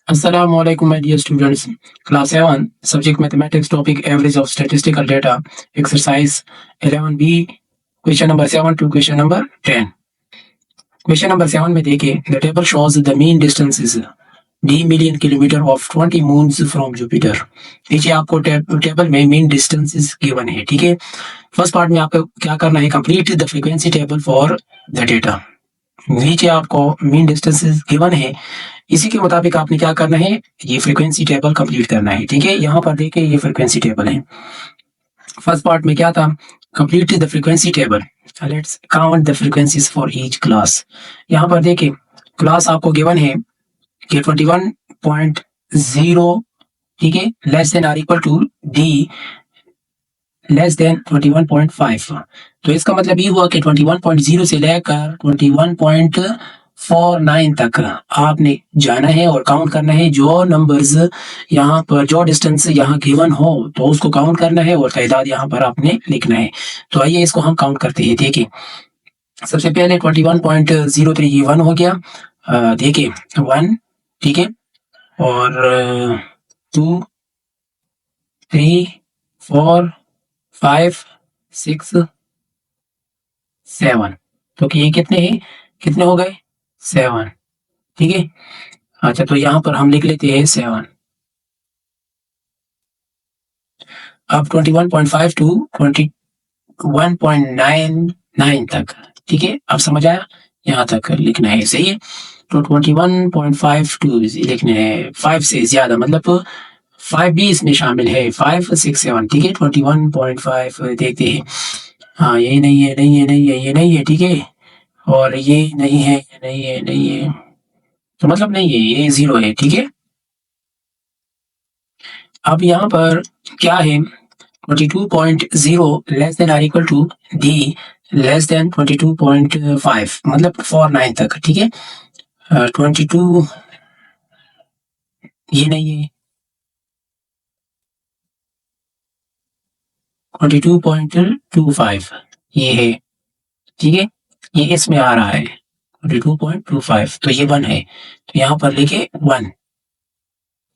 Assalamualaikum my dear students. Class 7, subject mathematics, topic average of statistical data, exercise 11B, question number 7 to question number 10. Question number 7 में देखिए, the table shows the mean distances d million kilometer of 20 moons from Jupiter. नीचे आपको table में mean distances given है, ठीक है। First part में आपको क्या करना है, complete the frequency table for the data. नीचे आपको मीन डिस्टेंसेस गिवन है, इसी के मुताबिक आपने क्या करना है, ये फ्रीक्वेंसी टेबल कंप्लीट करना है, ठीक है। यहाँ पर देखिए ये फ्रीक्वेंसी टेबल है। फर्स्ट पार्ट में क्या था, complete the frequency table, let's count the frequencies for each class. यहाँ पर देखिए क्लास आपको गिवन है कि 21.0, ठीक है, less than or equal to D less than 21.5। तो इसका मतलब ये हुआ कि 21.0 से लेकर 21.49 तक आपने जाना है और काउंट करना है। जो नंबर्स यहाँ पर, जो डिस्टेंस यहाँ गिवन हो तो उसको काउंट करना है और तादाद यहाँ पर आपने लिखना है। तो आइए इसको हम काउंट करते हैं। देखिए सबसे पहले 21.03 ये 1 हो गया, देखिए 1, ठीक है, और 2, 3, 4, 5, 6, 7। तो कि ये कितने हो गए, 7, ठीक है। अच्छा तो यहाँ पर हम लिख लेते हैं 7। अब 21.5 टू 21.99 तक, ठीक है। अब समझ आया, यहाँ तक लिखना है, सही है। तो 21.5 टू लिखने हैं 5 से ज्यादा, मतलब 5 भी इसमें शामिल है, 5, 6, 7, ठीक है। 21.5 देखते हैं, हाँ ये नहीं है, नहीं है, नहीं है, ये नहीं है, ठीक है, और ये नहीं है, नहीं है, नहीं है, तो मतलब नहीं है, ये 0 है, ठीक है। अब यहाँ पर क्या है, 22.0 less than or equal to D less than 22.5, मतलब 49 तक, ठीक है। 22 ये नहीं है, 22.25 ये है, ठीक है, ये इसमें आ रहा है 22.25, तो ये 1 है, तो यहाँ पर लिखे 1,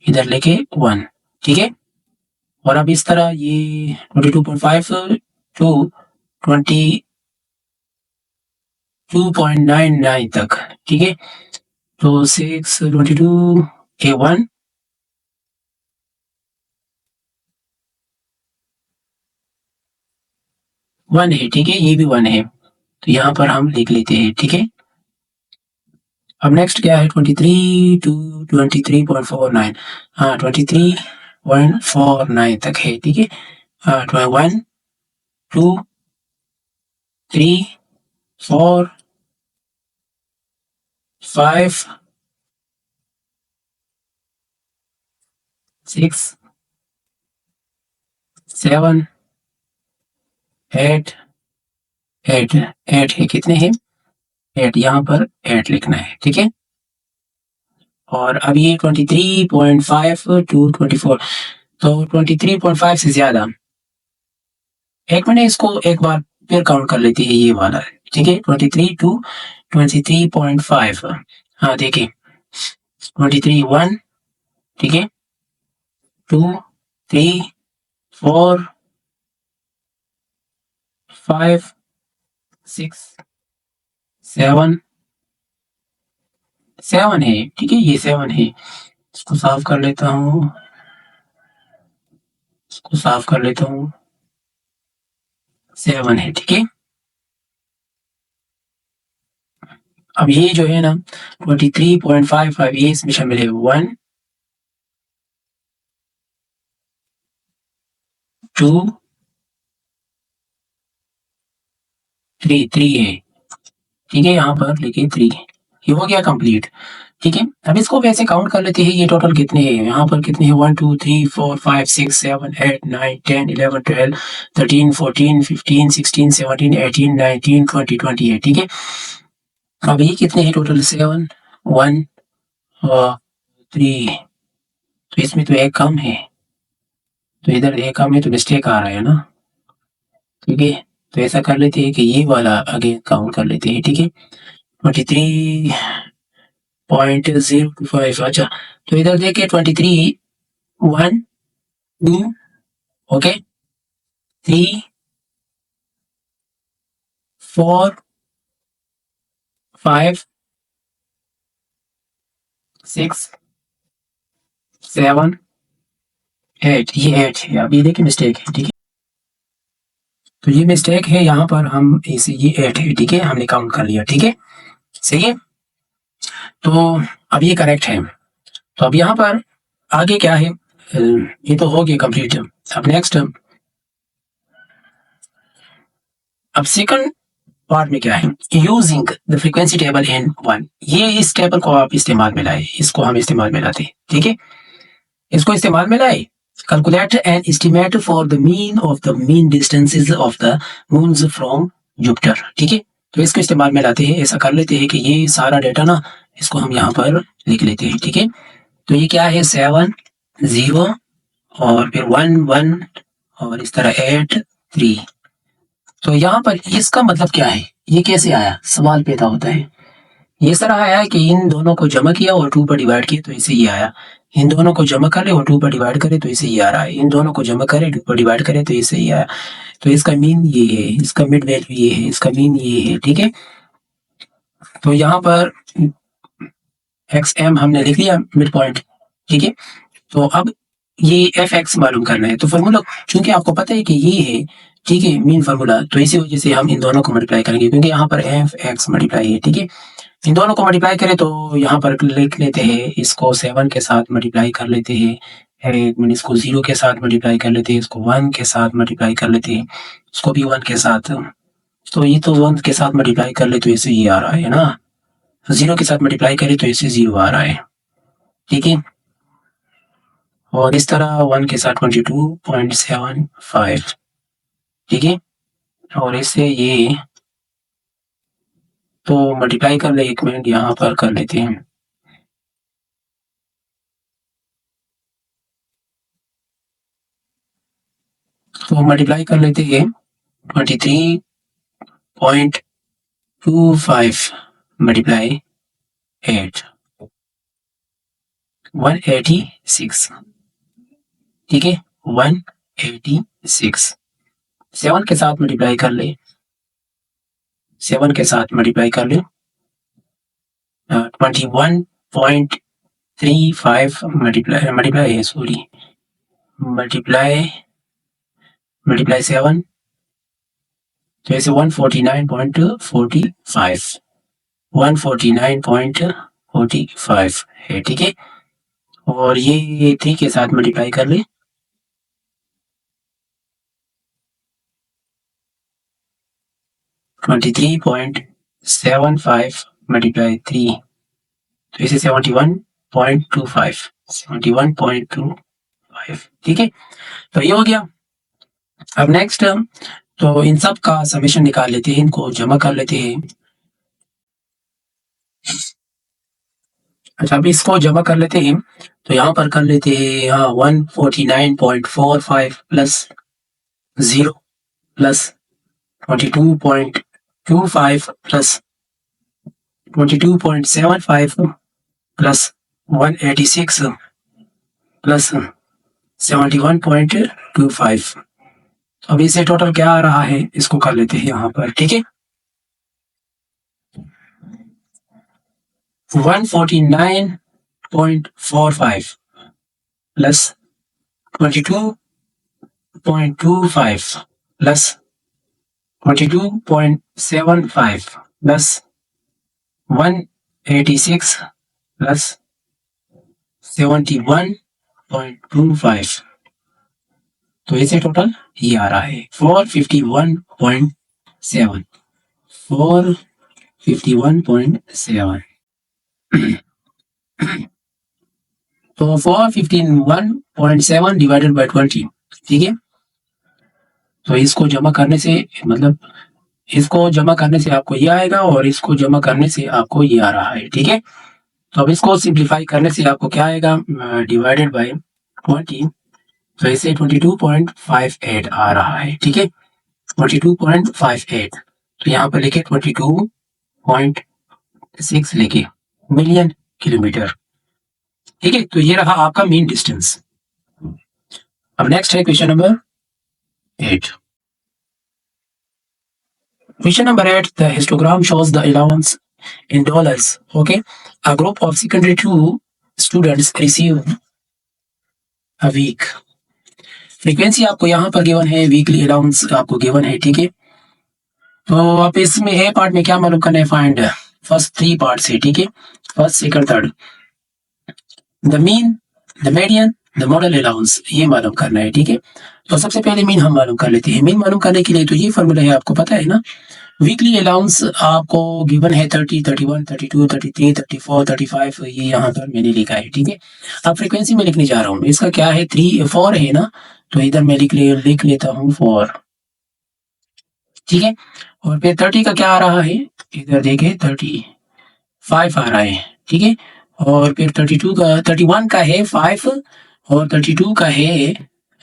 इधर लिखे 1, ठीक है। और अब इस तरह ये 22.5 टू 22.99 तक, ठीक है। तो 6, 22 ये 1, है, ठीक है, ये भी 1 है, तो यहाँ पर हम लिख लेते हैं, ठीक है। अब नेक्स्ट क्या है, 23 टू 23.49, हाँ 23.49 तक है, ठीक है। 1, 2, 3, 4, 5, 6, 7, 8 है, कितने हैं, 8, यहाँ पर 8 लिखना है, ठीक है। और अब ये 23.5 टू 24, तो 23.5 से ज्यादा, एक मिनट इसको एक बार फिर काउंट कर लेते हैं, ये वाला, ठीक है। 23 टू 23.5, हाँ देखिए 23 1, ठीक है, 2, 3, 4, 5, 6, 7 है, ठीक है, ये 7 है। इसको साफ कर लेता हूँ, 7 है, ठीक है। अब ये जो है ना 23.55 ये इसमें शामिल है, 1, 2, 3 है, ठीक है, यहाँ पर लिखे 3, ये हो गया कंप्लीट, ठीक है। अब इसको वैसे काउंट कर लेते हैं, ये टोटल कितने हैं, यहाँ पर कितने हैं, 1, 2, 3, 4, 5, 6, 7, 8, 9, 10, 11, 12, 13, 14, 15, 16, 17, 18, 19, 20, 20 है, ठीक है। अब ये कितने हैं टोटल, 7, 1 और 3, तो इसमें तो एक कम है, तो इधर एक कम है, तो मिस्टेक आ रहा है ना, ठीक है। तो ऐसा कर लेते हैं कि ये वाला आगे काउंट कर लेते हैं, ठीक है। 23 0.025। अच्छा, तो इधर देखिए 23, 1, 2, ओके, 3, 4, 5, 6, 7, 8। ये 8 है, अब ये देखिए मिस्टेक है, ठीक है। तो ये मिस्टेक है, यहाँ पर हम इसे, ये 8 है, ठीक है, हमने काउंट कर लिया, ठीक है, सही है। तो अब ये करेक्ट है। तो अब यहाँ पर आगे क्या है, ये तो हो गया कंप्लीट। अब नेक्स्ट, अब सेकंड पार्ट में क्या है, using the frequency table in one. ये इस टेबल को आप इस्तेमाल में लाए, इसको हम इस्तेमाल में लाते हैं, ठीक है, इसको इस्तेमाल में लाए। Calculate an estimate for the mean of the mean distances of the moons from Jupiter, ठीक है। तो इसको इस्तेमाल में लाते हैं, ऐसा कर लेते हैं कि ये सारा डेटा ना, इसको हम यहाँ पर लिख लेते हैं, ठीक है। तो ये क्या है, 7, 0 और फिर 1, 1 और इस तरह 8, 3। तो यहाँ पर इसका मतलब क्या है, ये कैसे आया, सवाल पैदा होता है। ये इस तरह आया है कि इन दोनों को जमा किया और 2 पर डिवाइड किया तो इसे ये आया। इन दोनों को जमा करे और 2 पर डिवाइड करे तो इसे ये आ रहा है। इन दोनों को जमा करे 2 पर डिवाइड करे तो इसे ये आया। तो इसका मीन ये है, इसका मिड वैल्यू ये है, इसका मीन ये है, ठीक है। तो यहाँ पर XM हमने लिख लिया मिड पॉइंट, ठीक है। तो अब ये FX मालूम करना है। तो फॉर्मूला चूंकि आपको पता है कि ये है, ठीक है, मीन फार्मूला, तो इसी वजह से हम इन दोनों को मल्टीप्लाई करेंगे, क्योंकि यहाँ पर FX मल्टीप्लाई है, ठीक है। इन दोनों को मल्टीप्लाई करें तो यहाँ पर लिख लेते हैं, इसको 7 के साथ मल्टीप्लाई कर लेते हैं, एक मिनट, इसको 0 के साथ मल्टीप्लाई कर लेते हैं, इसको 1 के साथ मल्टीप्लाई कर लेते हैं, इसको भी 1 के साथ। तो ये तो 1 के साथ मल्टीप्लाई कर ले तो इसे ये आ रहा है ना, 0 के साथ मल्टीप्लाई करें तो इसे 0 आ रहा है, ठीक है। और इस तरह 1 के साथ 22.75, ठीक है। और इससे ये तो मल्टीप्लाई कर ले, एक मिनट यहाँ पर कर लेते हैं। तो मल्टीप्लाई कर लेते हैं 23.25 मल्टीप्लाई 8, 186, ठीक है, 186। 7 के साथ मल्टीप्लाई कर ले, 7 के साथ मल्टीप्लाई कर ले, 21.35 मल्टीप्लाई है, सॉरी, मल्टीप्लाई 7, तो ऐसे 149.45, 149.45 है, ठीक है। और ये 3 के साथ मल्टीप्लाई कर ले, 23.75 मल्टीप्लाई 3, तो इसे 71.25, 71.25, ठीक है। तो ये हो गया। अब नेक्स्ट, तो इन सब का समेशन निकाल लेते हैं, इनको जमा कर लेते हैं। अच्छा, अब इसको जमा कर लेते हैं, तो यहाँ पर कर लेते हैं, यहाँ 149.45 plus 0 plus 22.25 plus 22.75 plus 186 plus 71.25। अब इसे टोटल क्या आ रहा है, इसको कर लेते हैं यहाँ पर, ठीक है। 149.45 प्लस 22.25 प्लस 22.75 प्लस 186 प्लस 71.25। तो इसे टोटल ये आ रहा है 451.7, 451.7। तो 451.7 डिवाइडेड बाय 20, ठीक है। तो इसको जमा करने से, मतलब इसको जमा करने से आपको ये आएगा और इसको जमा करने से आपको ये आ रहा है, ठीक है। तो अब इसको सिंप्लीफाई करने से आपको क्या आएगा, डिवाइडेड बाय 20, तो इसे 22.58 आ रहा है, ठीक है, 22.58। तो यहाँ पर लिखे 22.6 लिखे मिलियन, किलोमीटर। ठीक है, तो ये रहा आपका मीन डिस्टेंस। अब नेक्स्ट है question number 8। Question number 8, the histogram shows the allowance in dollars. Okay, a group of secondary 2 students receive a week. Frequency आपको यहाँ पर गिवन है, वीकली अलाउंस आपको गिवन है। ठीक है, तो आप इसमें ए पार्ट में क्या मालूम करना है, फाइंड फर्स्ट 3 पार्ट से। ठीक है, first second third, the mean, the median, the model allowance, ये मालूम करना है। ठीक है, तो सबसे पहले मीन हम मालूम कर लेते हैं। मीन मालूम करने के लिए तो ये फॉर्मूला है, आपको पता है ना। वीकली अलाउंस आपको गिवन है 30, 31, 32, 33, 34, 35, ये यहाँ पर मैंने लिखा है। ठीक है, अब फ्रीक्वेंसी में लिखने जा रहा हूँ, इसका क्या है 4 है ना, तो इधर मैं लिख लेता हूँ 4। ठीक है, और फिर 30 का क्या आ रहा है, इधर देखे 35 आ रहा है। ठीक है, और फिर 32 का, 31 का है 5 और 32 का है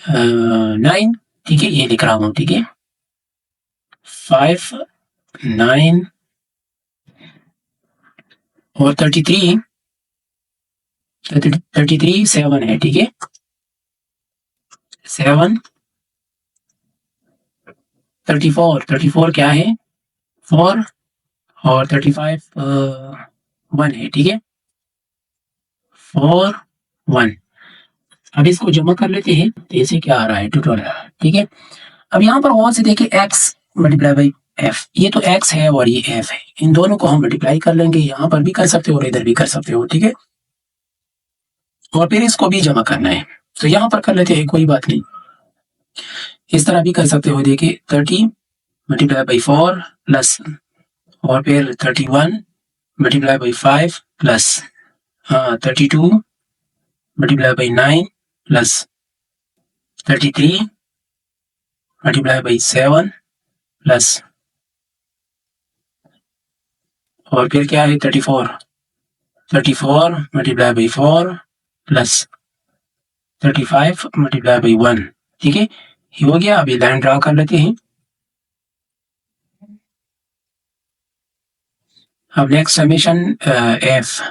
9। ठीक है, ये लिख रहा हूँ। ठीक है, 5, 9 और 33 7 है। ठीक है, 7, 34 क्या है 4 और 35 1 है। ठीक है, 4 1। अब इसको जमा कर लेते हैं, तो इसे क्या आ रहा है 2। ठीक है, अब यहाँ पर और से देखिए x मल्टीप्लाई बाई एफ, ये तो x है और ये f है, इन दोनों को हम मल्टीप्लाई कर लेंगे, यहाँ पर भी कर सकते हो और इधर भी कर सकते हो। ठीक है, और फिर इसको भी जमा करना है, तो यहाँ पर कर लेते हैं, कोई बात नहीं। इस तरह भी कर सकते हो, देखिए 30 मल्टीप्लाई बाई 4 प्लस, और फिर 31 multiply by 5 plus 32 multiply by 9 plus 33 multiply by 7 plus, और फिर क्या है 34 multiply by 4 plus 35 multiply by 1। ठीक है, ये हो गया। अभी लाइन ड्रा कर लेते हैं। अब next summation F,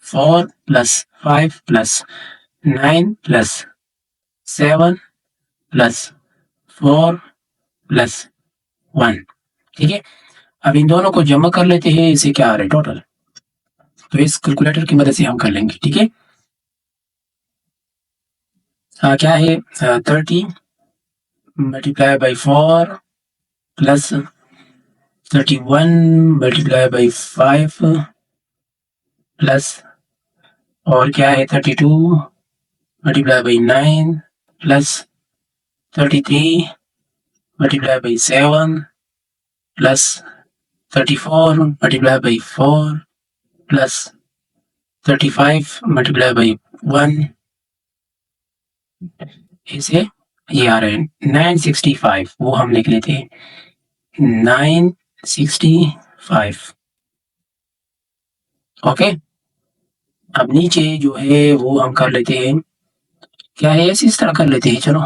4 plus 5 plus 9 plus 7 plus 4 plus 1। ठीक है, अब इन दोनों को जमा कर लेते हैं, इसे क्या आ रहा है टोटल, तो इस कैलकुलेटर की मदद से हम कर लेंगे। ठीक है, क्या है 30 multiply by 4 plus 31 multiply by 5 plus, और क्या है 32 multiply by 9 plus 33 multiply by 7 plus 34 multiply by 4 plus 35 multiply by 1, इसे ये आ रहे हैं 965, वो हम लिख लेते हैं 965। ओके, अब नीचे जो है वो हम कर लेते हैं, क्या है ऐसे इस तरह कर लेते हैं। चलो,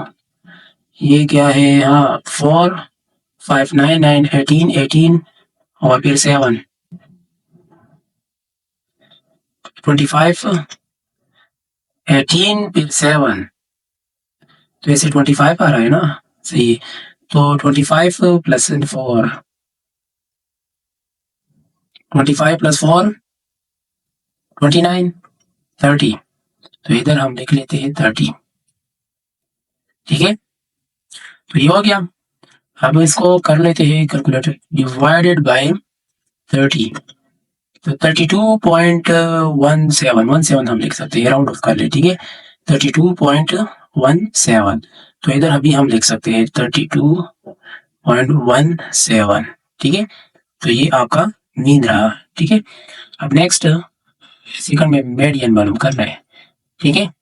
ये क्या है, 4 5 9 9 18 और फिर 7 25 18 फिर 7, तो ऐसे 25 आ रहा है ना, सही। तो 25 प्लस 4, 25 प्लस 4 29 30, तो इधर हम लिख लेते हैं 30। ठीक है, तो ये हो गया। अब इसको कर लेते हैं कैलकुलेटर, डिवाइडेड बाय 30, तो 32.17 हम लिख सकते हैं, राउंड ऑफ कर ले। ठीक है, 32.17, तो इधर अभी हम लिख सकते हैं 32.17। ठीक है, तो ये आपका मीन रहा। ठीक है, अब नेक्स्ट सेकंड में मीडियन मालूम करना है। ठीक है,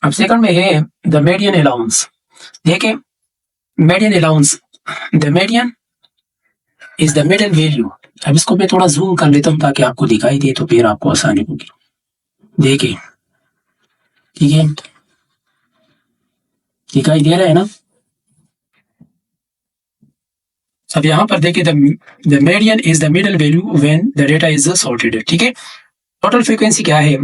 अब सेकंड में है द मीडियन अलाउंस। देखिए median allowance, the median is the middle value. अब इसको मैं थोड़ा जूम कर लेता हूँ ताकि आपको दिखाई दे, तो फिर आपको आसानी होगी। देखिए, ठीक है, दिखाई दे रहा है ना। अब यहाँ पर देखिए the median is the middle value when the data is sorted. ठीक है, टोटल फ्रीक्वेंसी क्या है?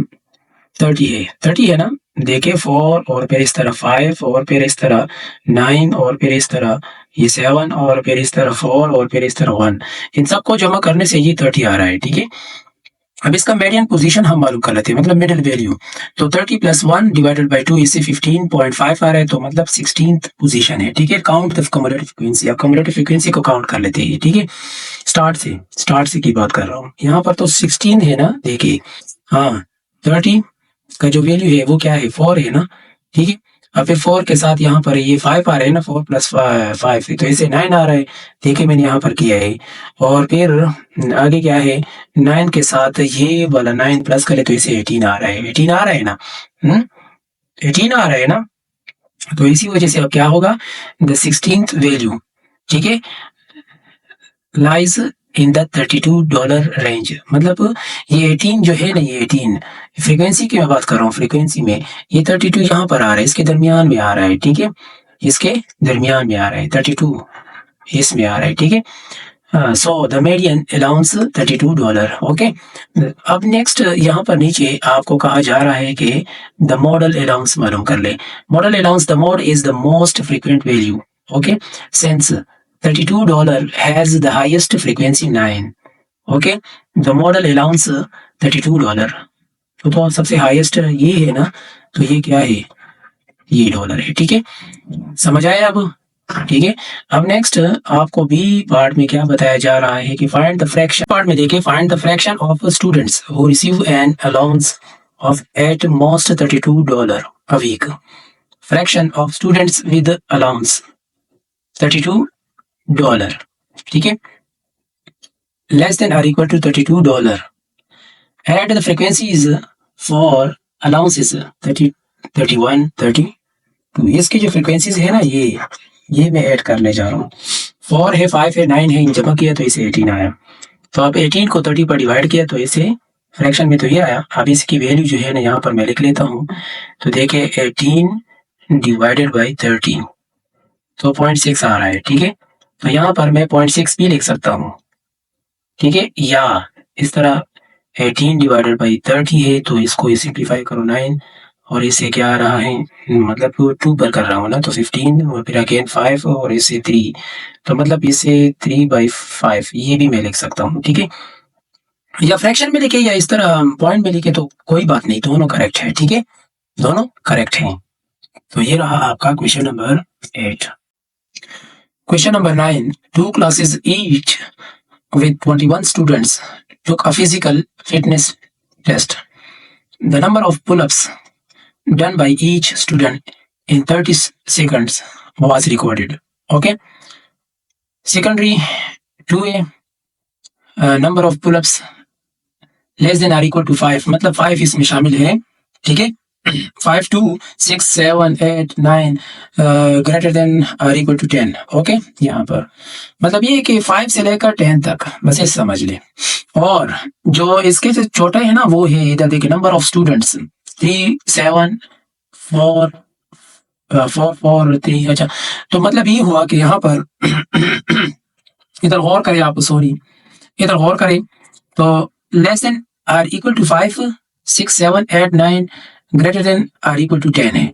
30 है। 30 है ना? देखिए 4 और फिर इस तरह 5 और फिर इस तरह 9 और फिर इस तरह ये 7 और फिर इस तरह 4 और फिर इस तरह 1। इन सबको जमा करने से ये 30 आ रहा है, ठीक है। अब इसका मीडियन पोजीशन हम मालूम कर लेते हैं, मतलब मिडिल वैल्यू। तो 30 प्लस 1 डिवाइडेड बाई 2 इससे 15.5 आ रहा है, तो मतलब 16th पोजीशन है, ठीक है। Count the cumulative frequency. अब कम्युलेटिव फ्रीक्वेंसी को काउंट कर लेते हैं, ठीक है। स्टार्ट से की बात कर रहा हूँ। यहाँ पर तो 16 है ना, देखिए। हाँ, 30 का जो वैल्यू है वो क्या है? 4 है ना, ठीक है। अब फिर 4 के साथ यहाँ पर ये 5 आ रहा है ना, 4 प्लस 5 तो इसे 9 आ रहा है, देखिए मैंने यहाँ पर किया है। और फिर आगे क्या है? 9 के साथ ये वाला 9 प्लस करे तो इसे 18 आ रहा है। 18 आ रहा है ना? 18 आ रहा है ना? तो इसी वजह से अब क्या होगा? द 16th वैल्यू, ठीक है, लाइज इन द $32 रेंज। मतलब ये 18 जो है ना, ये 18 फ्रीक्वेंसी की मैं बात कर रहा हूँ। फ्रीक्वेंसी में ये 32 यहाँ पर आ रहा है, इसके दरमियान में आ रहा है, ठीक है। इसके दरमियान में आ रहा है 32, इसमें आ रहा है, ठीक है। So the median allowance $32, okay. अब नेक्स्ट यहाँ पर नीचे आपको कहा जा रहा है कि द मॉडल अलाउंस मालूम कर ले। Model allowance, the mode is the most frequent value, okay, since $32 has the highest frequency 9, okay, the model allowance $32, तो सबसे हाईएस्ट ये है ना, तो ये क्या है? ये डॉलर है, ठीक है। समझ आया अब? ठीक है। अब नेक्स्ट आपको बी पार्ट में क्या बताया जा रहा है कि फाइंड द फ्रैक्शन। पार्ट में देखिए, find the fraction of students who receive an allowance of at most $32 a week। Fraction of students with allowance $32, ठीक है, less than or equal to $32। Add the frequencies for allowances 30, 31, 32। इसकी जो frequencies है ना, ये मैं ऐड करने जा रहा हूँ। 4 है, 5 है, 9 है, इन जमा किया तो इसे 18 आया। तो अब 18 को 30 पर डिवाइड किया तो इसे फ्रैक्शन में तो ये आया। अब इसकी वैल्यू जो है ना, यहाँ पर मैं लिख लेता हूँ। तो देखिए 18 डिवाइडेड बाई 30 तो 0.6 आ रहा है, ठीक है। तो यहाँ पर मैं 0.6 भी लिख सकता हूँ, ठीक है। या इस तरह 18 डिवाइडेड बाई 30 है, तो इसको सिंप्लीफाई करो 9 और इससे क्या आ रहा है, मतलब 2 पर कर रहा हूँ ना, तो 15 और फिर अगेन 5 और इससे 3, तो मतलब इससे 3/5 ये भी मैं लिख सकता हूँ, ठीक है। या फ्रैक्शन में लिखे या इस तरह पॉइंट में लिखे तो कोई बात नहीं, दोनों करेक्ट है, ठीक है, दोनों करेक्ट हैं। तो ये रहा आपका question number 8। Question number 9. Two classes each with 21 students took a physical fitness test. The number of pull-ups done by each student in 30 seconds was recorded. Okay. Secondary 2A, number of pull-ups less than or equal to 5, मतलब 5 इसमें शामिल है, ठीक है। 5, 2, 6, 7, 8, 9 greater then और equal to 10, okay. यहाँ पर मतलब ये कि 5 से लेकर 10 तक, बस ये समझ ले। और जो इसके से छोटा है ना, वो है इधर देखिए, नंबर ऑफ स्टूडेंट्स 3, 7, 4, 4, 3। अच्छा, तो मतलब ये हुआ कि यहाँ पर इधर गौर करें आप, सॉरी, इधर गौर करें तो less than or equal to 5, 6, 7, 8, 9 greater than or equal to 10 है,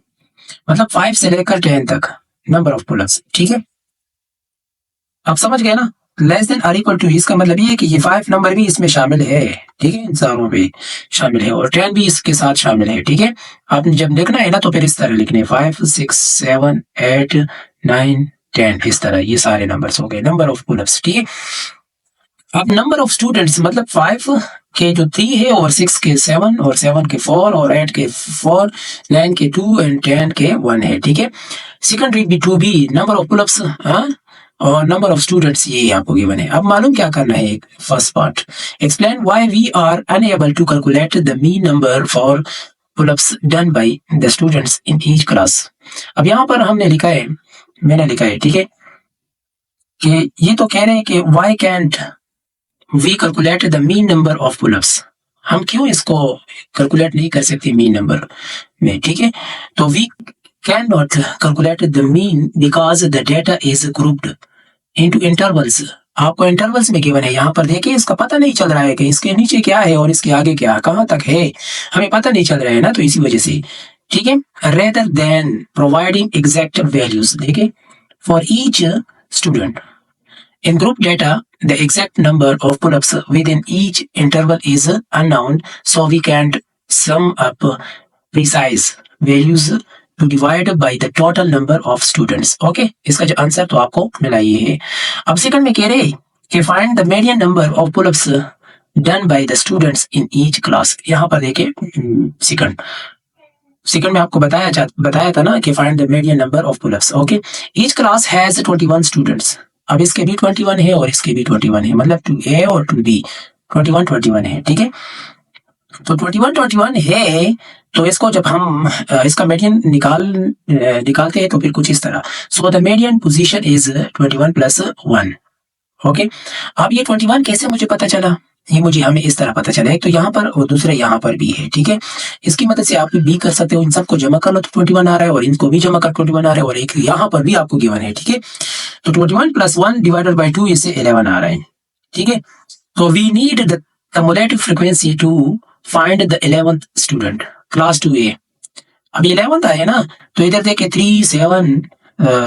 मतलब 5 से लेकर 10 तक नंबर ऑफ पुलअप्स, ठीक है। आप समझ गए ना, less than or equal to, इसका मतलब ये है कि ये 5 नंबर भी इसमें शामिल है, ठीक है, इन सारों में शामिल है, और 10 भी इसके साथ शामिल है, ठीक है। आपने जब लिखना है ना तो फिर इस तरह लिखने 5, 6, 7, 8, 9, 10, इस तरह ये सारे नंबर्स हो गए नंबर ऑफ पुलअप्स, ठीक है। अब नंबर ऑफ स्टूडेंट्स मतलब 5 के जो 3 है और 6 के 7 और 7 के 4 और 8 के 4, 9 के 2 एंड 10 के 1 है, ठीक है। सेकंडरी भी 2B, नंबर ऑफ पुलअप्स और नंबर ऑफ स्टूडेंट्स ये आपको गिवन है। अब मालूम क्या करना है, एक first part, explain why we are unable to calculate the mean number for pullups done by the students in each class. अब यहाँ पर हमने लिखा है, मैंने लिखा है, ठीक है, कि ये तो कह रहे हैं कि why can't we calculate the mean number of pullups, हम क्यों इसको कैलकुलेट नहीं कर सकते मीन नंबर में, ठीक है। तो we can not calculate the mean because the data is grouped into intervals आपको इंटरवल्स में गिवन है। यहाँ पर देखिए इसका पता नहीं चल रहा है कि इसके नीचे क्या है और इसके आगे क्या, कहाँ तक है, हमें पता नहीं चल रहा है ना, तो इसी वजह से। ठीक है, rather than providing exact values, देखिए for each student in group data the exact number of pull-ups within each interval is unknown, so we can't sum up precise values to divide by the total number of students. Okay, इसका जो answer तो आपको मिला ये है। अब second में कह रहे हैं कि find the median number of pull-ups done by the students in each class। यहाँ पर देखिए सेकंड में आपको बताया था ना कि find the median number of pull-ups. Okay, each class has 21 students. अब इसके भी 21 है और इसके भी 21 है, मतलब 2A और 2B 21 है। ठीक है, तो 21 है, तो इसको जब हम इसका मीडियन निकालते हैं तो फिर कुछ इस तरह, so the median position is 21 + 1। Okay, अब ये 21 कैसे मुझे पता चला, ये मुझे हमें इस तरह पता चला, एक तो यहाँ पर और दूसरा यहाँ पर भी है। ठीक है, इसकी मदद से आप भी कर सकते हो, इन सबको जमा कर लो तो 21 आ रहा है और इनको भी जमा कर 21 आ रहा है, और एक यहाँ पर भी आपको गिवन है। ठीक है, तो 21 + 1 डिवाइडेड बाई 2 इससे 11 आ रहा है। ठीक है, तो we need the cumulative frequency to find the 11th student class 2A। अभी 11th आया ना, तो इधर देखे 3, 7,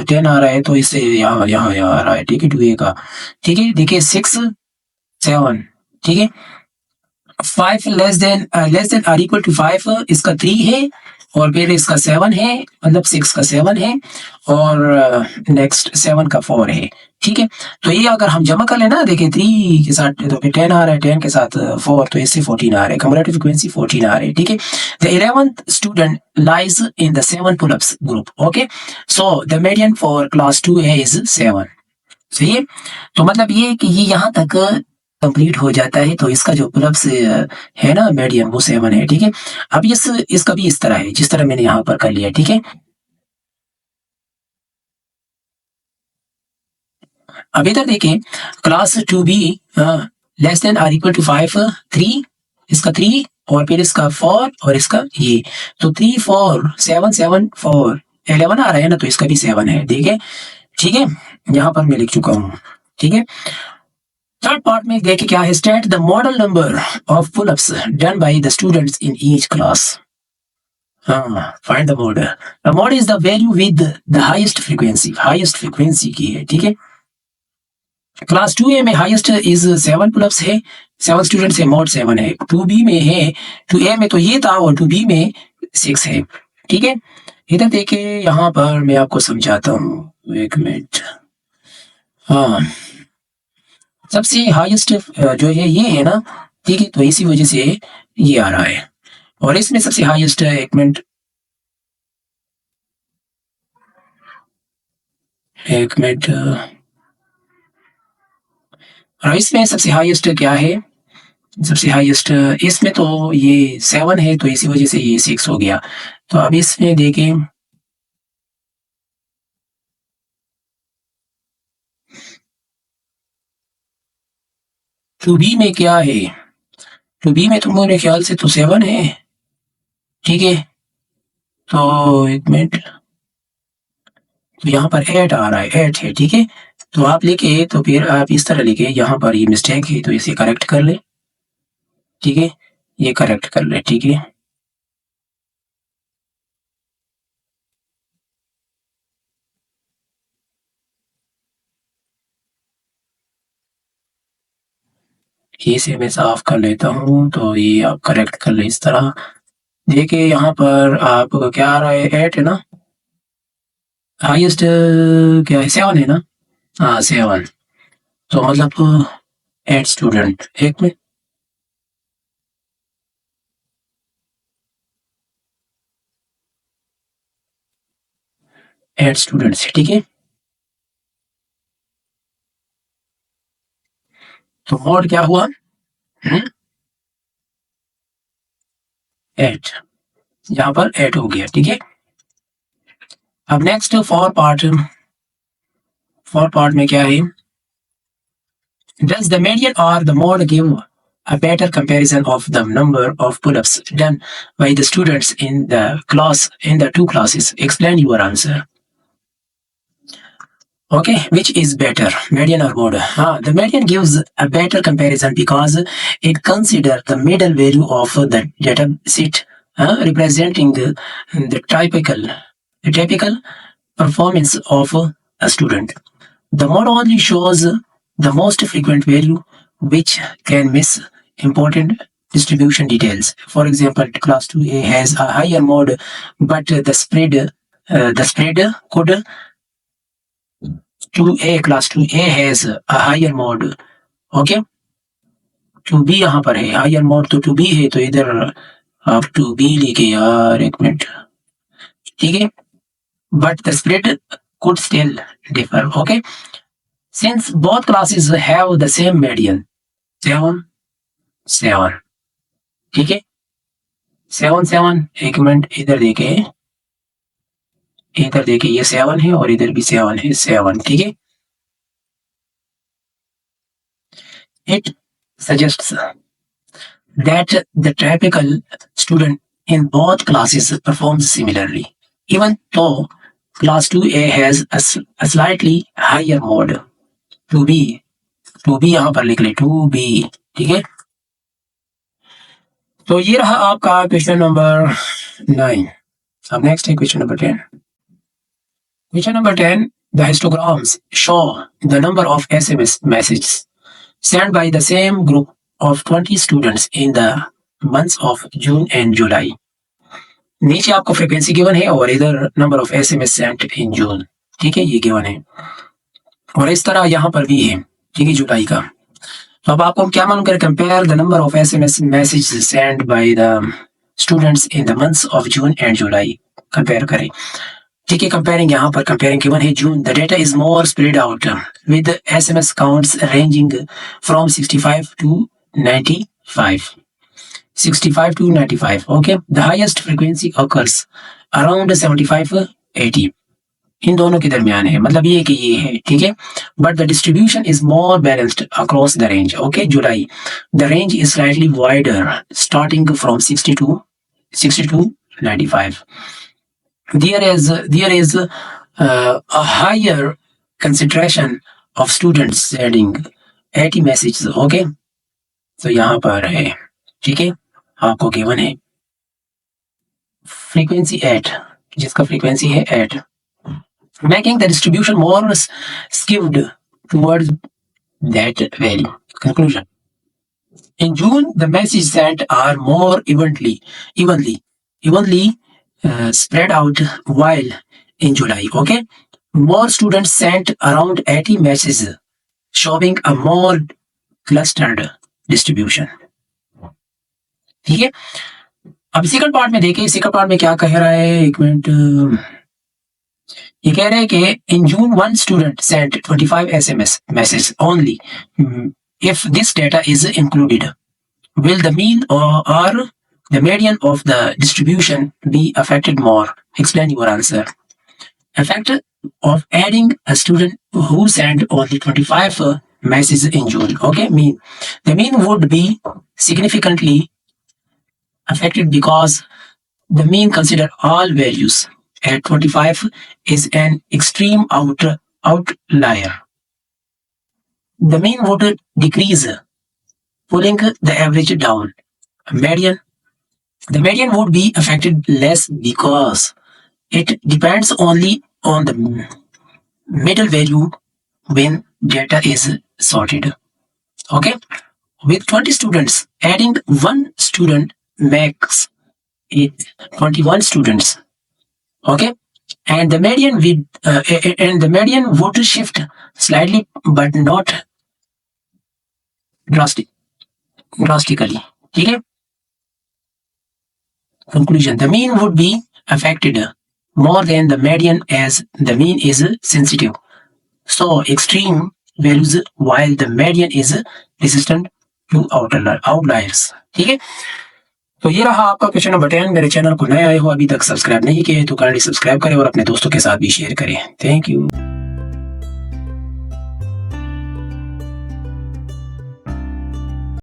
10 आ रहा है, तो इससे यहाँ यहाँ यहाँ आ रहा है। ठीक है, 2A का। ठीक है, देखिए 6, 7। ठीक है, 5 लेस देन और इक्वल टू 5 इसका 3 है, और फिर इसका 7 है, मतलब 6 का 7 है, और नेक्स्ट 7 का 4 है। ठीक है, तो ये अगर हम जमा कर लेना, देखिए 3 के साथ तो फिर 10 आ रहा है, 10 के साथ 4, तो इससे 14 आ रहा है, कम्युलेटिव फ्रीक्वेंसी 14 आ रही है। ठीक है, the 11th student lies in the 7 pull-ups group. Okay, so the median for class 2A is 7। सही है, तो मतलब ये कि ये यहाँ तक कंप्लीट हो जाता है, तो इसका जो पुल-अप्स है ना मीडियन, वो 7 है। ठीक है, अब इसका भी इस तरह है जिस तरह मैंने यहाँ पर कर लिया। ठीक है, अब इधर देखें, क्लास 2B लेस देन और इक्वल टू 5 3, इसका 3 और फिर इसका 4 और इसका ये, तो 3 4 7 7 4 11 आ रहा है ना, तो इसका भी 7 है। देखिए, ठीक है, यहाँ पर मैं लिख चुका हूँ। ठीक है, थर्ड पार्ट में देखिए क्या है, state the model number of pull-ups done by the students in each class. Find the mod. The mod is the value with the highest frequency की है। ठीक है, क्लास 2A में हाईएस्ट इज 7 पुल-अप्स है, 7 स्टूडेंट्स है, mod 7 है। 2B में है, 2A में तो ये था और 2B में 6 है। ठीक है, इधर देखिए, यहाँ पर मैं आपको समझाता हूँ, एक मिनट। हाँ, सबसे हाईएस्ट जो है ये है ना। ठीक है, तो इसी वजह से ये आ रहा है, और इसमें सबसे हाईएस्ट है, एक मिनट और इसमें सबसे हाईएस्ट क्या है, सबसे हाईएस्ट इसमें तो ये 7 है, तो इसी वजह से ये 6 हो गया। तो अब इसमें देखें, टू बी में क्या है, टू बी में तो मेरे ख्याल से तो 7 है। ठीक है, तो एक मिनट, तो यहाँ पर 8 आ रहा है, 8 है। ठीक है, तो आप लिखे, तो फिर आप इस तरह लिखे, यहाँ पर ये मिस्टेक है, तो इसे करेक्ट कर ले। ठीक है, ये करेक्ट कर ले। ठीक है, इसे मैं साफ कर लेता हूँ, तो ये आप करेक्ट कर ले इस तरह। देखिए, यहाँ पर आपको क्या आ रहा है, 8 है ना, हाईएस्ट क्या है, 7 है ना। हाँ, 7, तो मतलब 8 स्टूडेंट, एक में 8 स्टूडेंट्स। ठीक है, तो मॉड क्या हुआ, 8, यहाँ पर 8 हो गया। ठीक है, अब नेक्स्ट फॉर पार्ट में क्या है, does the median or the mode give a better comparison of the number of pull-ups done by the students in the two classes? Explain your answer. Okay, which is better, median or mode? The median gives a better comparison because it considers the middle value of the data set, representing the typical performance of a student. The mode only shows the most frequent value, which can miss important distribution details. For example, class 2A has a higher mode, but the spread could 2A class 2A has a higher mode. Okay, 2B यहाँ पर है higher mode, तो 2B है, तो इधर आप 2B लिखे यार, एक मिनट, ठीक है, but the spread could still differ. Okay, since both classes have the same median 7 7, ठीक है, 7 7, एक मिनट, इधर देखे ये 7 है और इधर भी 7 है, 7, ठीक है. It suggests that the typical student in both classes performs similarly, even though class 2A has a slightly higher mode. 2B यहाँ पर लिख ले, 2B, ठीक है. तो ये रहा आपका क्वेश्चन नंबर 9. अब नेक्स्ट है question number 10. Question number 10. The histograms show the number of SMS messages sent by the same group of 20 students in the months of June and July. नीचे आपको फ्रीक्वेंसी गिवन है और इधर number of SMS Saint इन जून, ठीक है, ये given है, और इस तरह यहाँ पर भी है, ठीक है, जुलाई का. तो अब आपको क्या मालूम करें, compare the number of SMS message send by the students in the months of June and July. Compare करें, ठीक है. कंपेयरिंग यहाँ पर कंपेयरिंग गिवन है June. The data is more spread out with SMS counts ranging from 65 to 95. 65 to 95. Okay, the highest frequency occurs around 75 80. इन दोनों के दरमियान है, मतलब ये कि ये है, ठीक है, but the distribution is more balanced across the range. Okay, July the range is slightly wider starting from 60 to 95. There is a higher concentration of students sending 80 messages. Okay, तो यहाँ पर है, ठीक है, आपको गिवन है फ्रीक्वेंसी 8, जिसका frequency है 8, making the distribution more skewed towards that value. Conclusion: in June, the messages sent are more evenly spread out, while in July, okay, more students sent around 80 messages, showing a more clustered distribution. ठीक है. अब second part में देखिए, second part में क्या कह रहा है, एक मिनट, ये कह रहे हैं कि इन जून 1 student sent 25 SMS messages only. If this data is included, will the mean or the median of the distribution be affected more? Explain your answer. Effect of adding a student who sent only 25 messages in June. Okay, the mean would be significantly affected because the mean consider all values. At 25 is an extreme outlier. The mean would decrease, pulling the average down. The median would be affected less because it depends only on the middle value when data is sorted. Okay, with 20 students, adding one student makes it 21 students. Okay, and the median would shift slightly, but not drastically. ठीक है. Conclusion: the mean would be affected more than the median, as the mean is sensitive, so extreme values, while the median is resistant to outliers. ठीक है. तो ये रहा आपका question number 10. मेरे channel को नए आए हो, अभी तक सब्सक्राइब नहीं किए तो काइंडली सब्सक्राइब करें और अपने दोस्तों के साथ भी शेयर करें. Thank you.